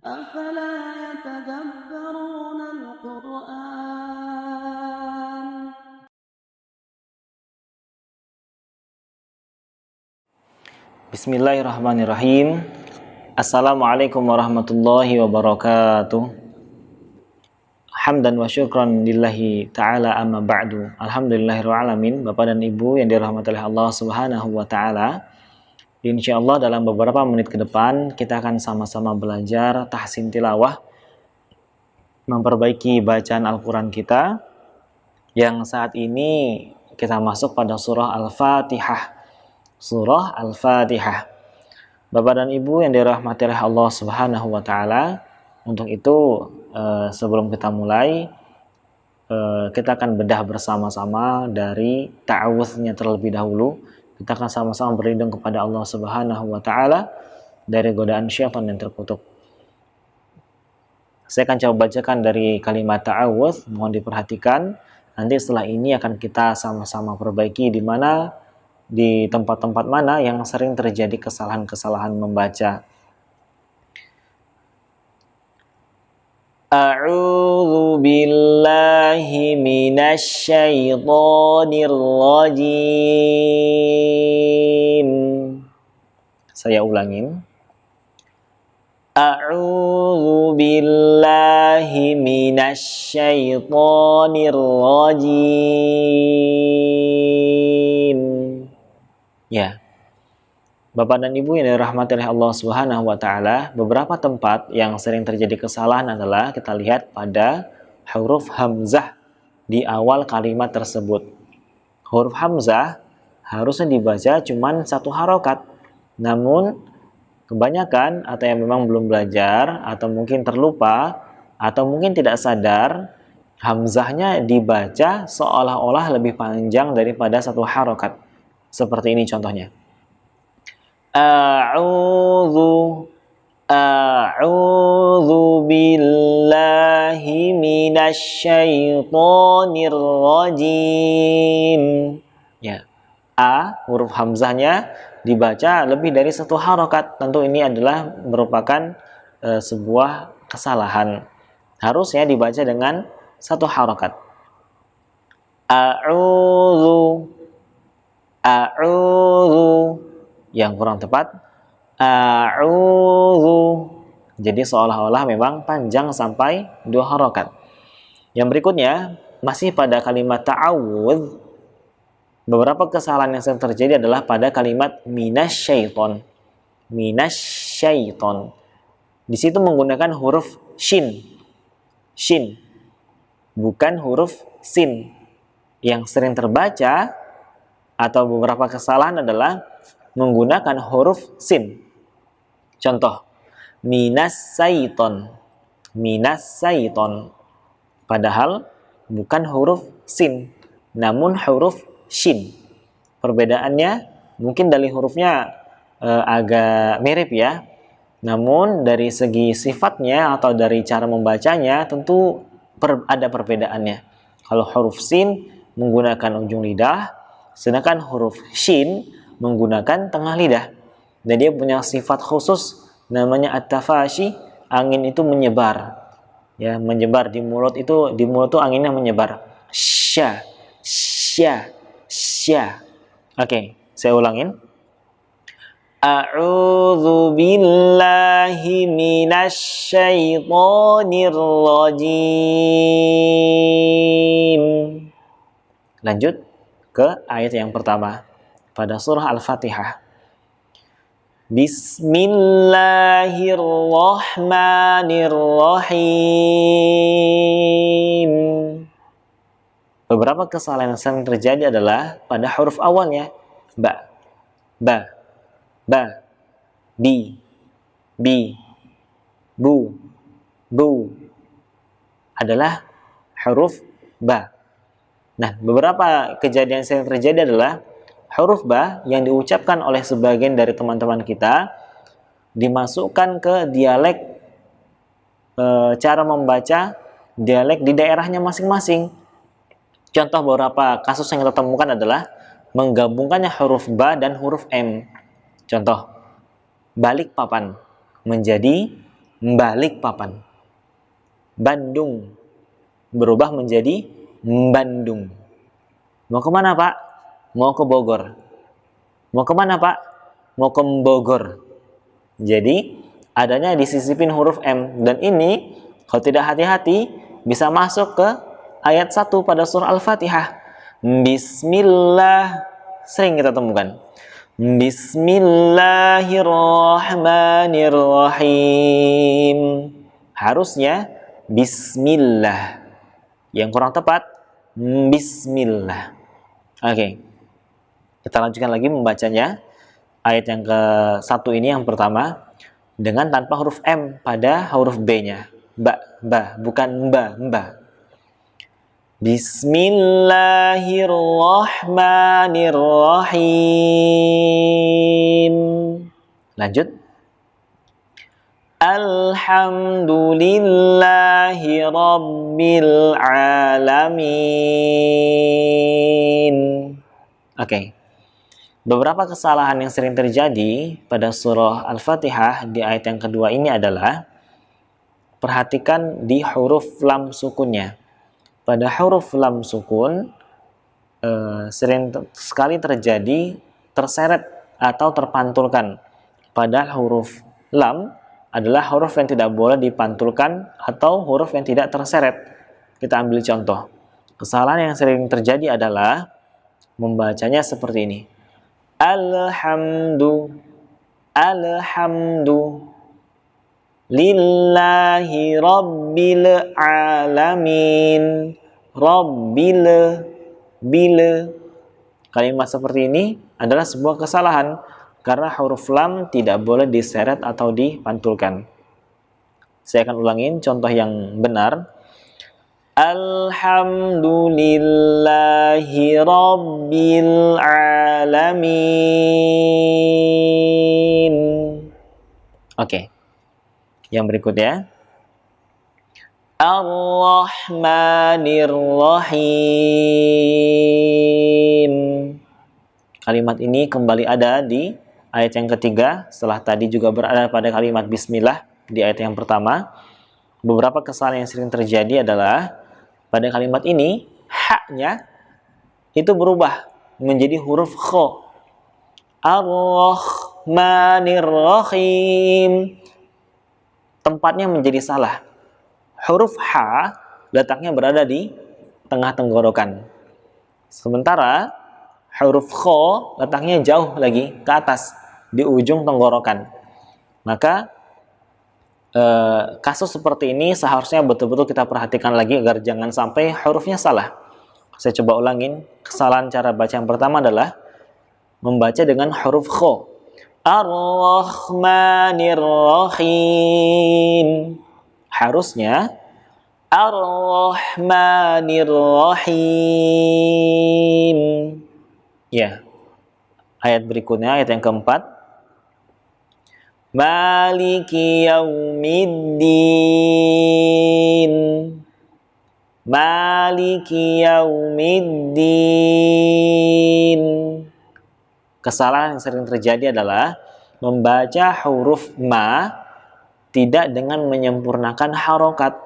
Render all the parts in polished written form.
أفلا يتدبرون القرآن. Bismillahirrahmanirrahim. Assalamualaikum warahmatullahi wabarakatuh. Hamdan wa syukran lillahi ta'ala amma ba'du. Alhamdulillahirrahmanirrahim. Bapak dan Ibu yang dirahmati oleh Allah subhanahu wa ta'ala, InsyaAllah dalam beberapa menit ke depan kita akan sama-sama belajar tahsin tilawah, memperbaiki bacaan Al-Quran kita, yang saat ini kita masuk pada surah Al-Fatihah. Surah Al-Fatihah. Bapak dan Ibu yang dirahmati oleh Allah Subhanahu wa taala, untuk itu sebelum kita mulai, kita akan bedah bersama-sama dari ta'awudznya terlebih dahulu. Kita akan sama-sama berlindung kepada Allah Subhanahu wa taala dari godaan syaitan yang terkutuk. Saya akan coba bacakan dari kalimat ta'awudz, mohon diperhatikan. Nanti setelah ini akan kita sama-sama perbaiki di tempat-tempat mana yang sering terjadi kesalahan-kesalahan membaca. A'udzu billahi minasy syaithanir rajim. Saya ulangin. A'udzu billahi minasy syaithanir rajim. Ya, Bapak dan Ibu yang dirahmati oleh Allah Subhanahu wa taala, beberapa tempat yang sering terjadi kesalahan adalah kita lihat pada huruf hamzah di awal kalimat tersebut. Huruf hamzah harusnya dibaca cuma satu harokat, namun kebanyakan atau yang memang belum belajar atau mungkin terlupa atau mungkin tidak sadar, hamzahnya dibaca seolah-olah lebih panjang daripada satu harokat. Seperti ini contohnya. A'udzu billahi minasy syaithanir rajim. Ya. Huruf hamzahnya dibaca lebih dari satu harokat. Tentu ini adalah merupakan sebuah kesalahan. Harusnya dibaca dengan satu harokat. A'udzu. Yang kurang tepat, a'udzu. Jadi seolah-olah memang panjang sampai dua harokat. Yang berikutnya, masih pada kalimat ta'awudz, beberapa kesalahan yang sering terjadi adalah pada kalimat minasyaiton. Minasyaiton. Di situ menggunakan huruf shin. Shin. Bukan huruf sin. Yang sering terbaca atau beberapa kesalahan adalah menggunakan huruf sin. Contoh, minasyaiton. Minasyaiton. Padahal bukan huruf sin, namun huruf shin. Perbedaannya mungkin dari hurufnya agak mirip ya, namun dari segi sifatnya atau dari cara membacanya tentu ada perbedaannya. Kalau huruf sin menggunakan ujung lidah, sedangkan huruf shin menggunakan tengah lidah. Dan dia punya sifat khusus namanya at-tafashi, angin itu menyebar. Ya, menyebar di mulut itu anginnya menyebar. Sya, sya, sya. Oke, saya ulangin. A'udzu billahi minasy syaithanir rajim. Lanjut ke ayat yang pertama pada surah Al-Fatihah. Bismillahirrahmanirrahim. Beberapa kesalahan yang sering terjadi adalah pada huruf awalnya. Ba, di, bi, bu, adalah huruf ba. Nah, beberapa kejadian yang terjadi adalah huruf ba yang diucapkan oleh sebagian dari teman-teman kita dimasukkan ke dialek, cara membaca dialek di daerahnya masing-masing. Contoh beberapa kasus yang kita temukan adalah menggabungkannya huruf ba dan huruf m. Contoh, balik papan menjadi Balik papan. Bandung berubah menjadi Bandung. Mau kemana Pak? Mau ke Bogor. Mau kemana Pak? Mau ke Bogor. Jadi adanya disisipin huruf M, dan ini kalau tidak hati-hati bisa masuk ke ayat 1 pada surah Al-Fatihah. Bismillah, sering kita temukan. Bismillahirrahmanirrahim. Harusnya Bismillah. Yang kurang tepat Bismillah. Oke. Kita lanjutkan lagi membacanya. Ayat yang ke-1 ini yang pertama dengan tanpa huruf M pada huruf B-nya. Ba, bukan mba. Bismillahirrahmanirrahim. Lanjut. Alhamdulillahi rabbil alamin. Oke. Beberapa kesalahan yang sering terjadi pada surah Al-Fatihah di ayat yang kedua ini adalah perhatikan di huruf lam sukunnya. Pada huruf lam sukun sering sekali terjadi terseret atau terpantulkan. Padahal huruf lam adalah huruf yang tidak boleh dipantulkan atau huruf yang tidak terseret. Kita ambil contoh. Kesalahan yang sering terjadi adalah membacanya seperti ini. Alhamdu lillahi rabbil alamin. Kalimat seperti ini adalah sebuah kesalahan karena huruf lam tidak boleh diseret atau dipantulkan. Saya akan ulangin contoh yang benar. Alhamdulillahi rabbil alamin. Oke. Yang berikutnya. Ar-Rahmanir-Rahim. Kalimat ini kembali ada di ayat yang ketiga, setelah tadi juga berada pada kalimat Bismillah di ayat yang pertama. Beberapa kesalahan yang sering terjadi adalah pada kalimat ini, haknya itu berubah menjadi huruf kho. Ar-Rahmanir-Rahim. Tempatnya menjadi salah. Huruf H letaknya berada di tengah tenggorokan. Sementara huruf kho letaknya jauh lagi ke atas di ujung tenggorokan. Maka kasus seperti ini seharusnya betul-betul kita perhatikan lagi agar jangan sampai hurufnya salah. Saya coba ulangin. Kesalahan cara baca yang pertama adalah membaca dengan huruf kho. Ar-Rahmanir-Rahim. Harusnya Ar-Rahmanir-Rahim. Ya. Ayat berikutnya, ayat yang keempat. Maliki yaumiddin. Maliki yaumiddin. Kesalahan yang sering terjadi adalah membaca huruf ma tidak dengan menyempurnakan harokat.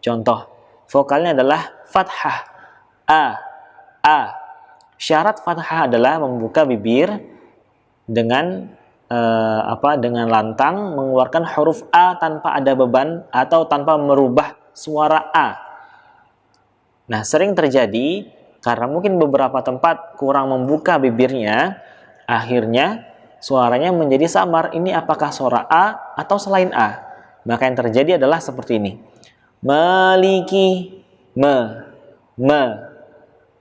Contoh, vokalnya adalah fathah. A. Syarat fathah adalah membuka bibir dengan dengan lantang, mengeluarkan huruf A tanpa ada beban atau tanpa merubah suara A. Nah, sering terjadi karena mungkin beberapa tempat kurang membuka bibirnya, akhirnya suaranya menjadi samar. Ini apakah suara A atau selain A? Maka yang terjadi adalah seperti ini. Maliki, me.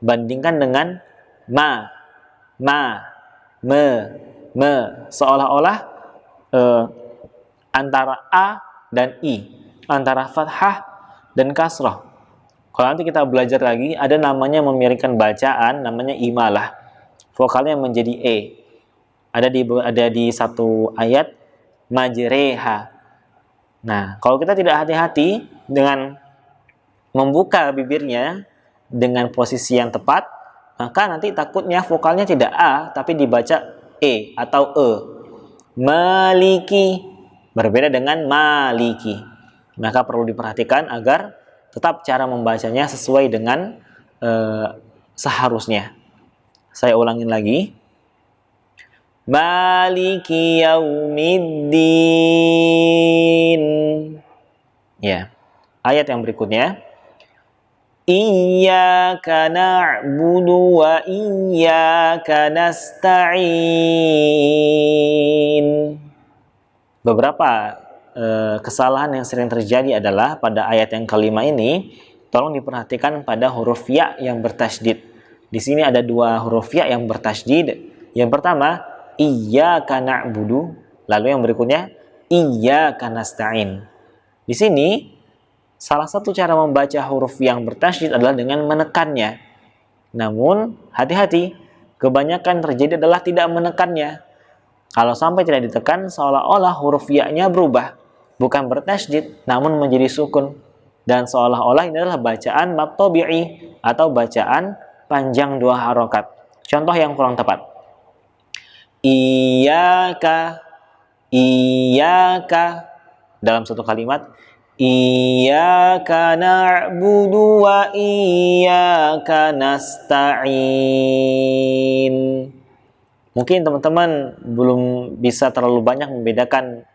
Bandingkan dengan ma, me. Seolah-olah antara A dan I, antara fathah dan kasrah. Kalau nanti kita belajar lagi, ada namanya memiringkan bacaan, namanya imalah. Vokalnya menjadi E. Ada di satu ayat majreha. Nah, kalau kita tidak hati-hati dengan membuka bibirnya dengan posisi yang tepat, maka nanti takutnya vokalnya tidak A, tapi dibaca E atau E. Maliki, berbeda dengan maliki. Maka perlu diperhatikan agar tetap cara membacanya sesuai dengan seharusnya. Saya ulangin lagi. Maliki yaumiddin. Ya. Ayat yang berikutnya. Iyyaka na'budu wa iyyaka nasta'in. Beberapa kesalahan yang sering terjadi adalah pada ayat yang kelima ini, tolong diperhatikan pada huruf ya yang bertasydid. Di sini ada dua huruf ya yang bertasydid. Yang pertama, iyyaka na'budu, lalu yang berikutnya iyyaka nasta'in. Di sini salah satu cara membaca huruf yang bertasydid adalah dengan menekannya. Namun, hati-hati, kebanyakan terjadi adalah tidak menekannya. Kalau sampai tidak ditekan, seolah-olah huruf ya-nya berubah. Bukan bertasydid, namun menjadi sukun. Dan seolah-olah ini adalah bacaan mad tabi'i atau bacaan panjang dua harokat. Contoh yang kurang tepat. Iyyaka, iyyaka. Dalam satu kalimat, iyyaka na'budu wa iyyaka nasta'in. Mungkin teman-teman belum bisa terlalu banyak membedakan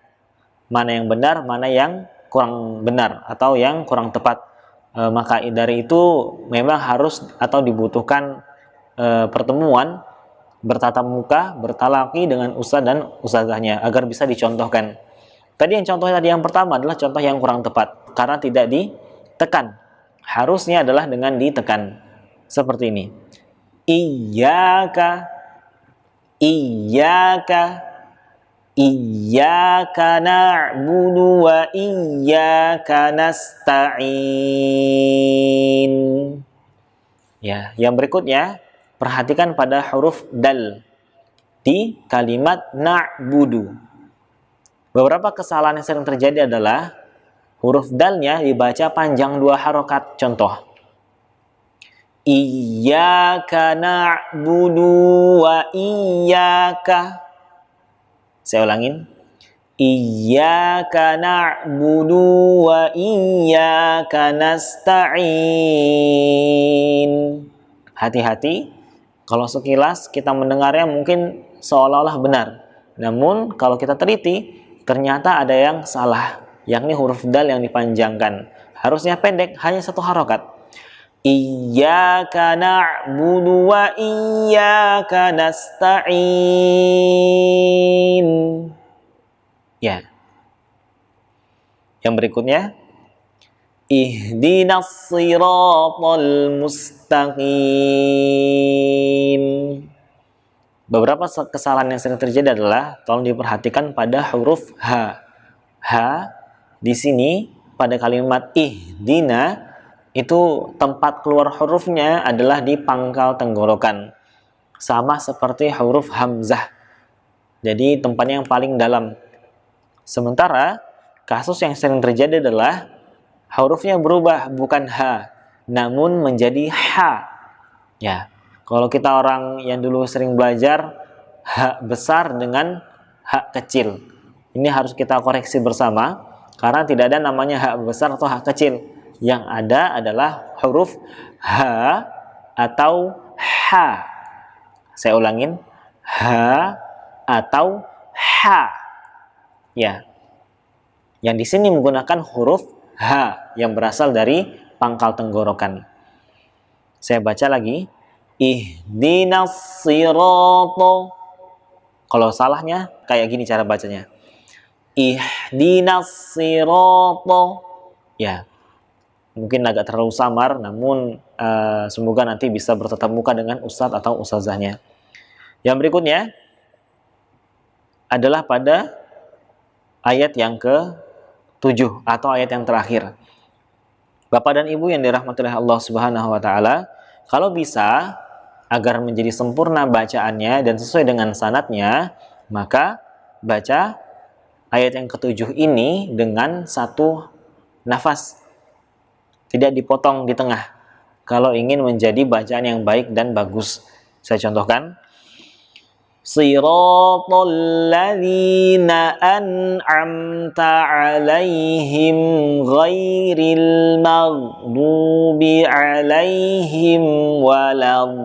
mana yang benar, mana yang kurang benar atau yang kurang tepat. Maka dari itu memang harus atau dibutuhkan pertemuan bertatap muka, bertalaki dengan ustadz dan ustazahnya agar bisa dicontohkan. Tadi yang pertama adalah contoh yang kurang tepat karena tidak ditekan. Harusnya adalah dengan ditekan. Seperti ini. Iyyaka, iyyaka, iyyaka na'budu wa iyyaka nasta'in. Ya, yang berikutnya perhatikan pada huruf dal di kalimat na'budu. Beberapa kesalahan yang sering terjadi adalah huruf dalnya dibaca panjang dua harokat. Contoh, iyyaka na'budu wa iyyaka. Saya ulangin. Iyyaka na'budu wa iyyaka nasta'in. Hati-hati, kalau sekilas kita mendengarnya mungkin seolah-olah benar. Namun kalau kita teliti, ternyata ada yang salah, yakni huruf dal yang dipanjangkan. Harusnya pendek, hanya satu harokat. Iyyaka na'budu wa iyyaka nasta'in. Ya. Yang berikutnya, ihdinas siratal mustaqim. Beberapa kesalahan yang sering terjadi adalah tolong diperhatikan pada huruf H. H di sini pada kalimat ihdina itu tempat keluar hurufnya adalah di pangkal tenggorokan. Sama seperti huruf hamzah. Jadi tempatnya yang paling dalam. Sementara kasus yang sering terjadi adalah hurufnya berubah bukan H namun menjadi H. Ya. Kalau kita orang yang dulu sering belajar H besar dengan H kecil. Ini harus kita koreksi bersama karena tidak ada namanya H besar atau H kecil. Yang ada adalah huruf H atau H. Saya ulangin, H atau H. Ya. Yang di sini menggunakan huruf H yang berasal dari pangkal tenggorokan. Saya baca lagi. Ihdinas sirata. Kalau salahnya kayak gini cara bacanya. Ihdinas sirata. Ya. Mungkin agak terlalu samar, namun semoga nanti bisa bertatap muka dengan ustadz atau ustazahnya. Yang berikutnya adalah pada ayat yang ke-7 atau ayat yang terakhir. Bapak dan Ibu yang dirahmati oleh Allah Subhanahu wa taala, kalau bisa agar menjadi sempurna bacaannya dan sesuai dengan sanadnya, maka baca ayat yang ke-7 ini dengan satu nafas. Tidak dipotong di tengah. Kalau ingin menjadi bacaan yang baik dan bagus. Saya contohkan. Siratal ladzina an'amta 'alaihim ghairil maghdubi 'alaihim waladdallin.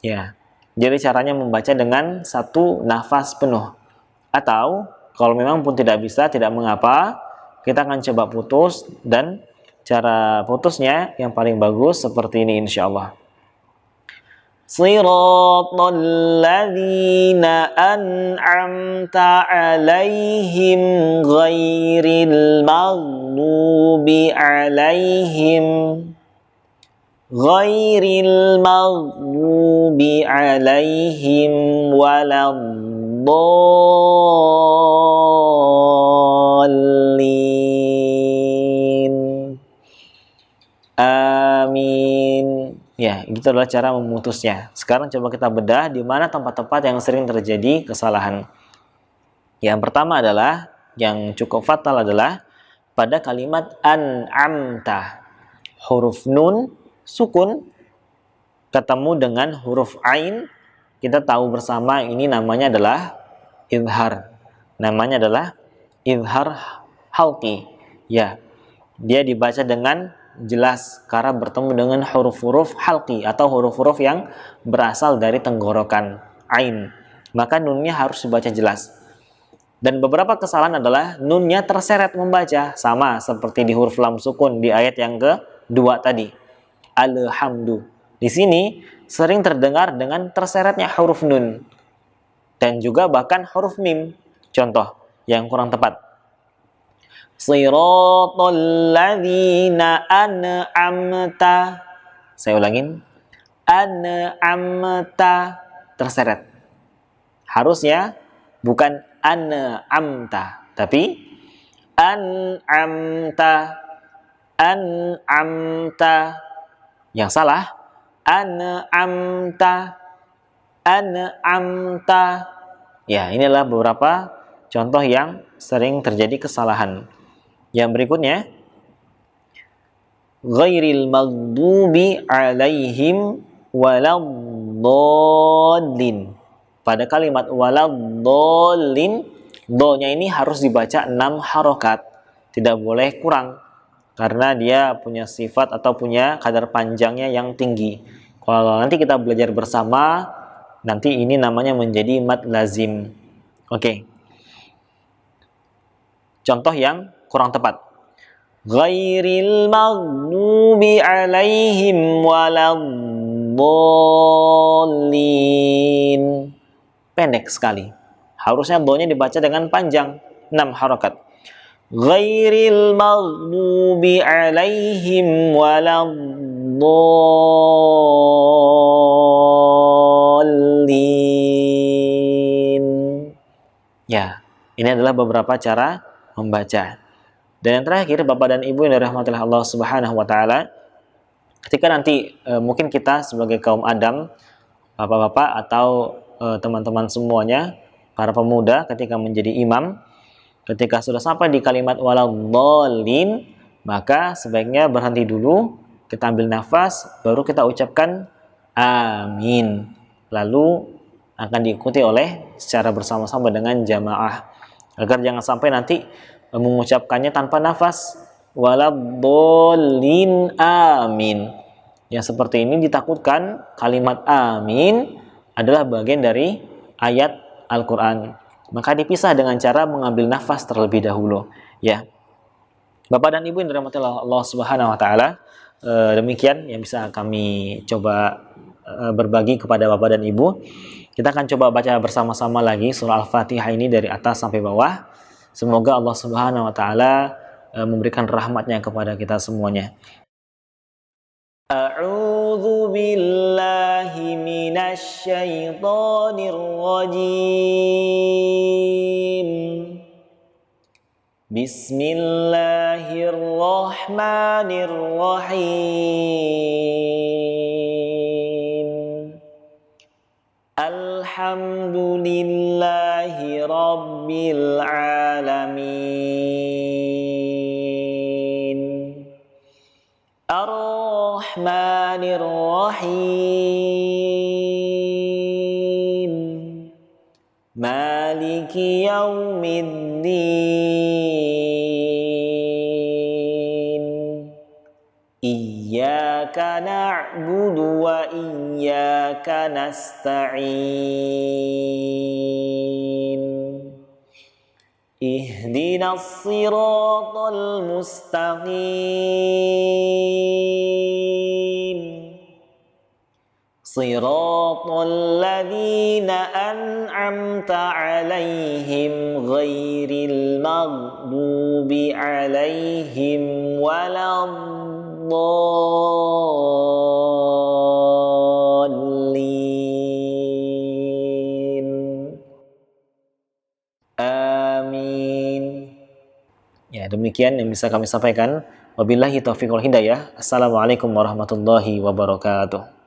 Ya. Jadi caranya membaca dengan satu nafas penuh. Atau kalau memang pun tidak bisa, tidak mengapa, kita akan coba putus, dan cara putusnya yang paling bagus seperti ini insyaallah. Siratal ladzina an'amta 'alaihim ghairil maghdubi 'alaihim waladdallin. Amin. Ya, itu adalah cara memutusnya. Sekarang coba kita bedah di mana tempat-tempat yang sering terjadi kesalahan. Yang pertama adalah, yang cukup fatal adalah pada kalimat an'amta. Huruf nun sukun ketemu dengan huruf ain, kita tahu bersama ini namanya adalah idhar. Namanya adalah idhar halqi. Ya, dia dibaca dengan jelas karena bertemu dengan huruf-huruf halqi atau huruf-huruf yang berasal dari tenggorokan ain. Maka nunnya harus dibaca jelas. Dan beberapa kesalahan adalah nunnya terseret membaca, sama seperti di huruf lam sukun di ayat yang kedua tadi. Alhamdu. Di sini sering terdengar dengan terseretnya huruf nun dan juga bahkan huruf mim. Contoh yang kurang tepat. Siratal ladzina an'amta. Saya ulangin. An'amta terseret. Harusnya bukan an'amta, tapi an'amta. An'amta. Yang salah an'amta. An'amta. Ya, inilah beberapa contoh yang sering terjadi kesalahan. Yang berikutnya, ghairil maghdubi 'alaihim waladdallin. Pada kalimat waladdallin, do-nya ini harus dibaca 6 harokat, tidak boleh kurang karena dia punya sifat atau punya kadar panjangnya yang tinggi. Kalau nanti kita belajar bersama, nanti ini namanya menjadi mad lazim. Oke. Contoh yang kurang tepat. Ghairil maghdubi 'alaihim waladdallin. Pendek sekali. Harusnya do-nya dibaca dengan panjang, 6 harokat. Ghairil maghdubi 'alaihim waladdallin. Ya, ini adalah beberapa cara membaca. Dan yang terakhir, Bapak dan Ibu yang dirahmati Allah Subhanahu wa taala, ketika nanti mungkin kita sebagai kaum Adam, Bapak-bapak atau teman-teman semuanya, para pemuda ketika menjadi imam, ketika sudah sampai di kalimat waladdallin, maka sebaiknya berhenti dulu, kita ambil nafas, baru kita ucapkan amin. Lalu akan diikuti oleh secara bersama-sama dengan jamaah, agar jangan sampai nanti mengucapkannya tanpa nafas, waladdallin amin. Yang seperti ini ditakutkan kalimat amin adalah bagian dari ayat Al-Quran. Maka dipisah dengan cara mengambil nafas terlebih dahulu. Ya, Bapak dan Ibu yang dirahmati Allah Subhanahu wa taala, demikian yang bisa kami coba berbagi kepada Bapak dan Ibu. Kita akan coba baca bersama-sama lagi surah Al-Fatihah ini dari atas sampai bawah. Semoga Allah Subhanahu wa taala memberikan rahmatnya kepada kita semuanya. A'udzu billahi minasy syaithanir rajim. Bismillahirrahmanirrahim. Alhamdulillahi rabbil alamin. Rahmanir Rahim. Maliki yaumiddin. Iyyaka na'budu wa iyyaka nasta'in. Ihdinas siratal mustaqim. Siratal ladzina an'amta 'alaihim ghairil maghdubi 'alaihim waladdallin. Amin. Ya, demikian yang bisa kami sampaikan. Wabillahi taufiq wal hidayah. Assalamualaikum warahmatullahi wabarakatuh.